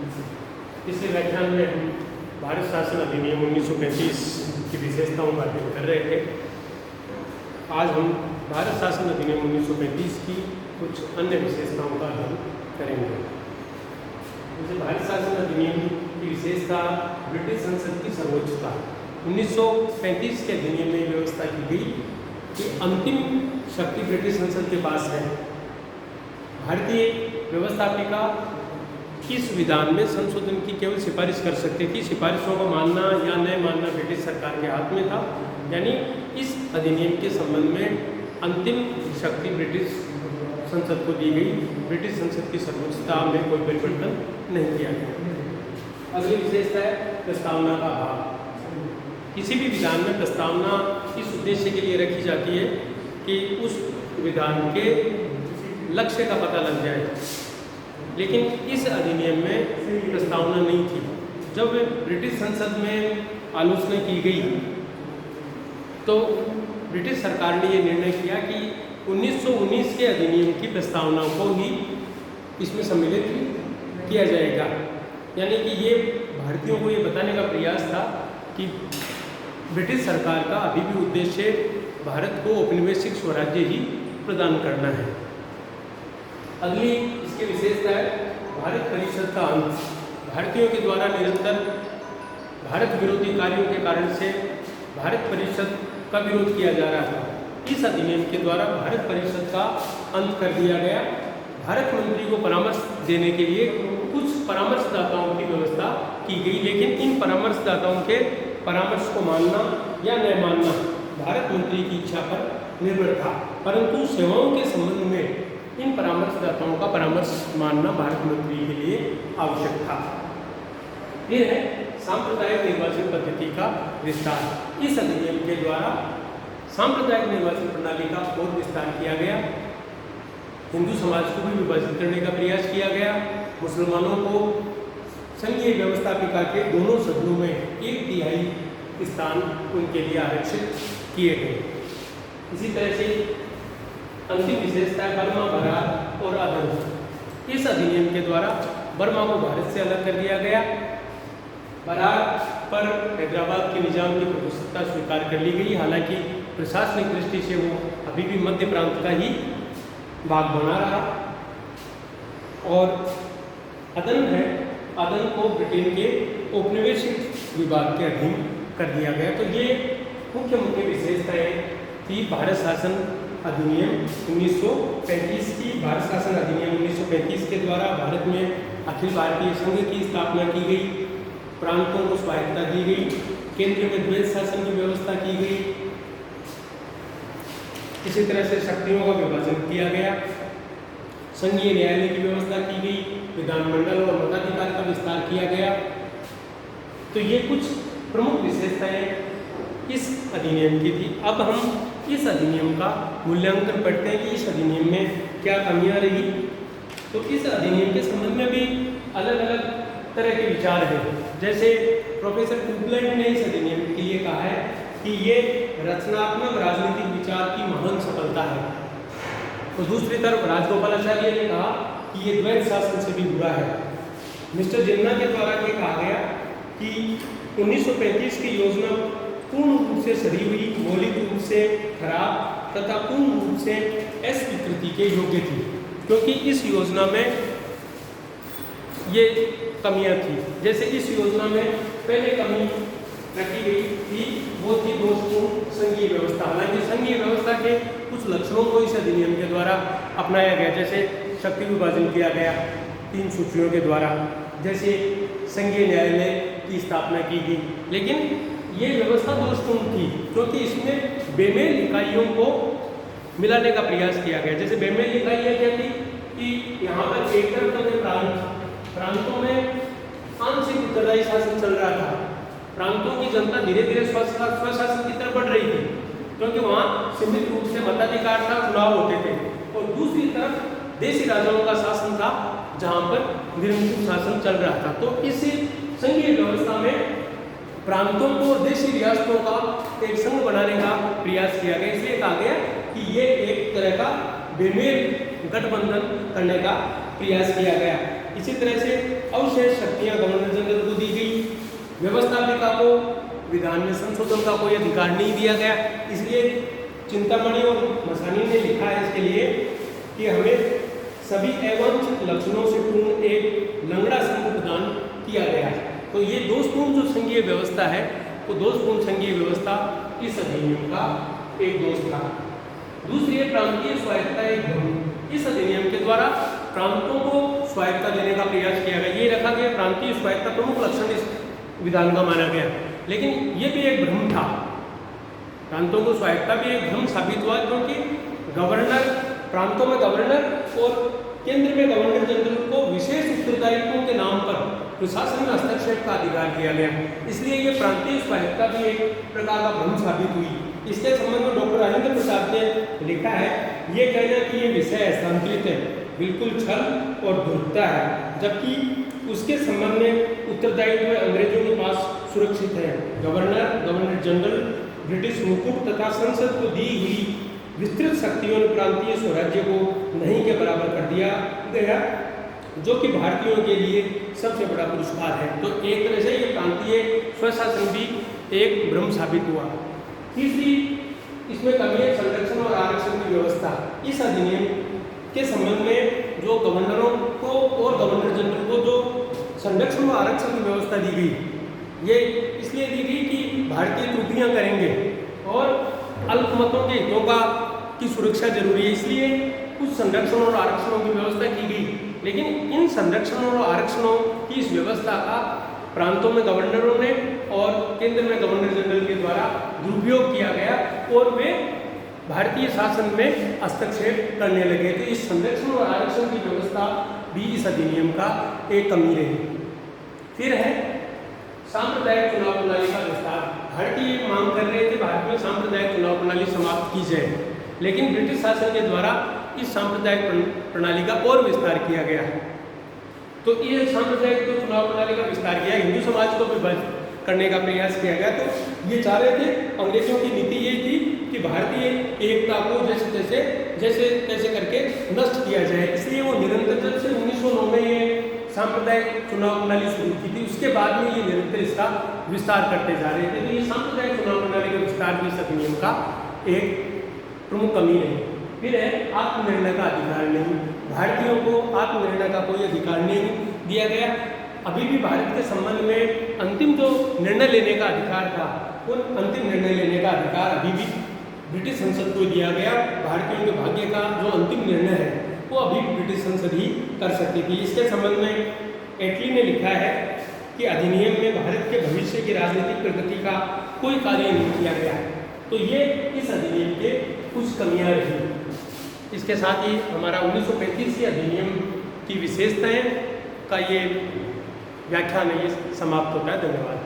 पिछले व्याख्यान में हम भारत शासन अधिनियम 1935 की विशेषताओं का अध्ययन कर रहे थे। आज हम भारत शासन अधिनियम 1935 की कुछ अन्य विशेषताओं का अध्ययन करेंगे। जैसे भारत शासन अधिनियम की विशेषता ब्रिटिश संसद की सर्वोच्चता। 1935 के अधिनियम में व्यवस्था की गई कि अंतिम शक्ति ब्रिटिश संसद के पास है। भारतीय व्यवस्थापिका इस विधान में संशोधन की केवल सिफारिश कर सकती थी। सिफारिशों को मानना या न मानना ब्रिटिश सरकार के हाथ में था। यानी इस अधिनियम के संबंध में अंतिम शक्ति ब्रिटिश संसद को दी गई। ब्रिटिश संसद की सर्वोच्चता में कोई परिवर्तन नहीं किया गया। अगली विशेषता है प्रस्तावना का अभाव। किसी भी विधान में प्रस्तावना इस उद्देश्य के लिए रखी जाती है कि उस विधान के लक्ष्य का पता लग जाए, लेकिन इस अधिनियम में प्रस्तावना नहीं थी। जब ब्रिटिश संसद में आलोचना की गई तो ब्रिटिश सरकार ने यह निर्णय किया कि 1919 के अधिनियम की प्रस्तावना को ही इसमें सम्मिलित किया जाएगा। यानी कि ये भारतीयों को ये बताने का प्रयास था कि ब्रिटिश सरकार का अभी भी उद्देश्य भारत को औपनिवेशिक स्वराज्य ही प्रदान करना है। अगली इसकी विशेषता है भारत परिषद का अंत। भारतीयों के द्वारा निरंतर भारत विरोधी कार्यों के कारण से भारत परिषद का विरोध किया जा रहा था। इस अधिनियम के द्वारा भारत परिषद का अंत कर दिया गया। भारत मंत्री को परामर्श देने के लिए कुछ परामर्शदाताओं की व्यवस्था की गई, लेकिन इन परामर्शदाताओं के परामर्श को मानना या न मानना भारत मंत्री की इच्छा पर निर्भर था, परंतु सेवाओं के संबंध में इन परामर्शदाताओं का परामर्श मानना भारत मंत्री के लिए आवश्यक था। यह है सांप्रदायिक निर्वाचन पद्धति का विस्तार। इस अधिनियम के द्वारा सांप्रदायिक निर्वाचन प्रणाली का और विस्तार किया गया। हिंदू समाज को भी विभाजित करने का प्रयास किया गया। मुसलमानों को संघीय व्यवस्थापिका के दोनों सदनों में 1/3 स्थान उनके लिए आरक्षित किए गए। इसी तरह से अंतिम विशेषता है बर्मा, बरार और अदन। इस अधिनियम के द्वारा बर्मा को भारत से अलग कर दिया गया। बरार पर हैदराबाद के निजाम की प्रभुसत्ता स्वीकार कर ली गई। हालांकि प्रशासनिक दृष्टि से वो अभी भी मध्य प्रांत का ही भाग बना रहा। और अदन है, अदन को ब्रिटेन के औपनिवेशिक विभाग के अधीन कर दिया गया। तो ये मुख्य मुख्य विशेषताएं थी भारत शासन अधिनियम 1935 की। भारत शासन अधिनियम 1935 के द्वारा भारत में अखिल भारतीय संघ की स्थापना की गई। प्रांतों को स्वायत्तता दी गई। केंद्र में द्वैत शासन की व्यवस्था की गई। इसी तरह से शक्तियों का विभाजन किया गया। संघीय न्यायालय की व्यवस्था की गई। विधानमंडल और मताधिकार का विस्तार किया गया। तो ये कुछ प्रमुख विशेषताएं इस अधिनियम की थी। अब हम इस अधिनियम का मूल्यांकन पढ़ते हैं कि इस अधिनियम में क्या कमियां रही। तो इस अधिनियम के संबंध में भी अलग अलग तरह के विचार हैं। जैसे प्रोफेसर कुपलैंड ने इस अधिनियम के लिए कहा है कि ये रचनात्मक राजनीतिक विचार की महान सफलता है। तो दूसरी तरफ राजगोपालाचार्य ने कहा कि ये द्वैत शासन से भी बुरा है। मिस्टर जिन्ना के द्वारा ये कहा गया कि 1935 की योजना पूर्ण रूप से सड़ी हुई, मौलिक रूप से खराब तथा पूर्ण रूप से अस्वीकृति के योग्य थी, क्योंकि इस योजना में ये कमियां थी। जैसे इस योजना में पहले कमी रखी गई थी वो थी दोषपूर्ण संघीय व्यवस्था। हालांकि संघीय व्यवस्था के कुछ लक्षणों को इस अधिनियम के द्वारा अपनाया गया। जैसे शक्ति विभाजन किया गया 3 सूचियों के द्वारा, जैसे संघीय न्यायालय की स्थापना की गई। लेकिन ये व्यवस्था दोषपूर्ण थी क्योंकि इसमें बेमेल इकाइयों को मिलाने का प्रयास किया गया। जैसे बेमेल इकाइयाँ क्या थी कि यहाँ पर एक तरफ तो प्रांतों में आंशिक उत्तरदायी शासन चल रहा था। प्रांतों की जनता धीरे धीरे स्वशासन की तरफ बढ़ रही थी, क्योंकि वहाँ सीमित रूप से मताधिकार था, चुनाव होते थे। और दूसरी तरफ देशी राजाओं का शासन था, जहाँ पर निरंकुश शासन चल रहा था। तो इस संघीय व्यवस्था में प्रांतों को और देशी रियासतों का एक संघ बनाने का प्रयास किया गया। इसलिए कहा गया कि ये एक तरह का बेमेल गठबंधन करने का प्रयास किया गया। इसी तरह से अवशेष शक्तियां गवर्नर जनरल को दी गई। व्यवस्थापिका को विधान में संशोधन का कोई अधिकार नहीं दिया गया। इसलिए चिंतामणि और मसानी ने लिखा है इसके लिए कि हमें सभी अवांछित लक्षणों से पूर्ण एक लंगड़ा संघ प्रदान किया गया है। तो ये दोषपूर्ण जो संघीय व्यवस्था है, वो दोषपूर्ण संघीय व्यवस्था इस अधिनियम का एक दोष था। दूसरी है प्रांतीय स्वायत्तता एक भ्रम। इस अधिनियम के द्वारा प्रांतों को स्वायत्तता देने का प्रयास किया गया। ये रखा गया प्रांतीय स्वायत्तता प्रमुख लक्षण इस विधान का माना गया, लेकिन ये भी एक भ्रम था। प्रांतों को स्वायत्तता भी एक भ्रम साबित हुआ, क्योंकि गवर्नर, प्रांतों में गवर्नर और केंद्र में गवर्नर जनरल को विशेष उत्तरदायित्वों के नाम पर प्रशासन में हस्तक्षेप का अधिकार दिया गया। इसलिए ये प्रांतीय स्वायत्तता भी एक प्रकार का भ्रम साबित हुई। इसके संबंध में डॉक्टर राजेंद्र प्रसाद ने लिखा है, ये कहना कि ये विषय हस्तांतरित है बिल्कुल छल और धूर्तता है, जबकि उसके संबंध में उत्तरदायित्व अंग्रेजों के पास सुरक्षित है। गवर्नर, गवर्नर जनरल, ब्रिटिश मुकुट तथा संसद को दी हुई विस्तृत शक्तियों ने प्रांतीय स्वराज्य को नहीं के बराबर कर दिया गया, जो कि भारतीयों के लिए सबसे बड़ा पुरस्कार है। तो एक तरह से ये प्रांतीय स्वशासन भी एक भ्रम साबित हुआ। तीसरी इसमें कमी है संरक्षण और आरक्षण की व्यवस्था। इस अधिनियम के संबंध में जो गवर्नरों को और गवर्नर जनरल को जो संरक्षण और आरक्षण की व्यवस्था दी गई, ये इसलिए दी गई कि भारतीय त्रुटियां करेंगे और अल्पमतों के हितों की सुरक्षा जरूरी है, इसलिए कुछ संरक्षण और आरक्षणों की व्यवस्था की गई। लेकिन इन संरक्षणों और आरक्षणों की इस व्यवस्था का प्रांतों में गवर्नरों ने और केंद्र में गवर्नर जनरल के द्वारा दुरुपयोग किया गया और वे भारतीय शासन में हस्तक्षेप करने लगे। तो इस संरक्षण और आरक्षण की व्यवस्था भी इस अधिनियम का एक कमी रही। फिर है सांप्रदायिक चुनाव प्रणाली का विस्तार। भारतीय मांग कर रहे थे भारत में सांप्रदायिक चुनाव प्रणाली समाप्त की जाए, लेकिन ब्रिटिश शासन के द्वारा इस सांप्रदायिक प्रणाली का और विस्तार किया गया। तो ये सांप्रदायिक जो चुनाव प्रणाली का विस्तार किया, हिंदू समाज को विभाजित करने का प्रयास किया गया। तो ये चाह रहे थे, अंग्रेजों की नीति ये थी कि भारतीय एकता को जैसे तैसे करके नष्ट किया जाए। इसलिए वो निरंतर जब से 1909 में ये सांप्रदायिक चुनाव प्रणाली शुरू की थी, उसके बाद में ये निरंतर इसका विस्तार करते जा रहे थे। तो ये सांप्रदायिक चुनाव प्रणाली का विस्तार भी इस अधिनियम का एक प्रमुख कमी है। फिर है आत्मनिर्णय का अधिकार नहीं। भारतीयों को आत्मनिर्णय का कोई अधिकार नहीं दिया गया। अभी भी भारत के संबंध में अंतिम जो निर्णय लेने का अधिकार था, उन अंतिम निर्णय लेने का अधिकार अभी भी ब्रिटिश संसद को दिया गया। भारतीयों के भाग्य का जो अंतिम निर्णय है वो अभी ब्रिटिश संसद ही कर सकती थी। इसके संबंध में एटली ने लिखा है कि अधिनियम में भारत के भविष्य की राजनीतिक प्रगति का कोई कार्य नहीं किया गया। तो ये इस अधिनियम के कुछ कमियां रही। इसके साथ ही हमारा 1935 के अधिनियम की विशेषताएं का ये व्याख्यान है, ये समाप्त होता है। धन्यवाद।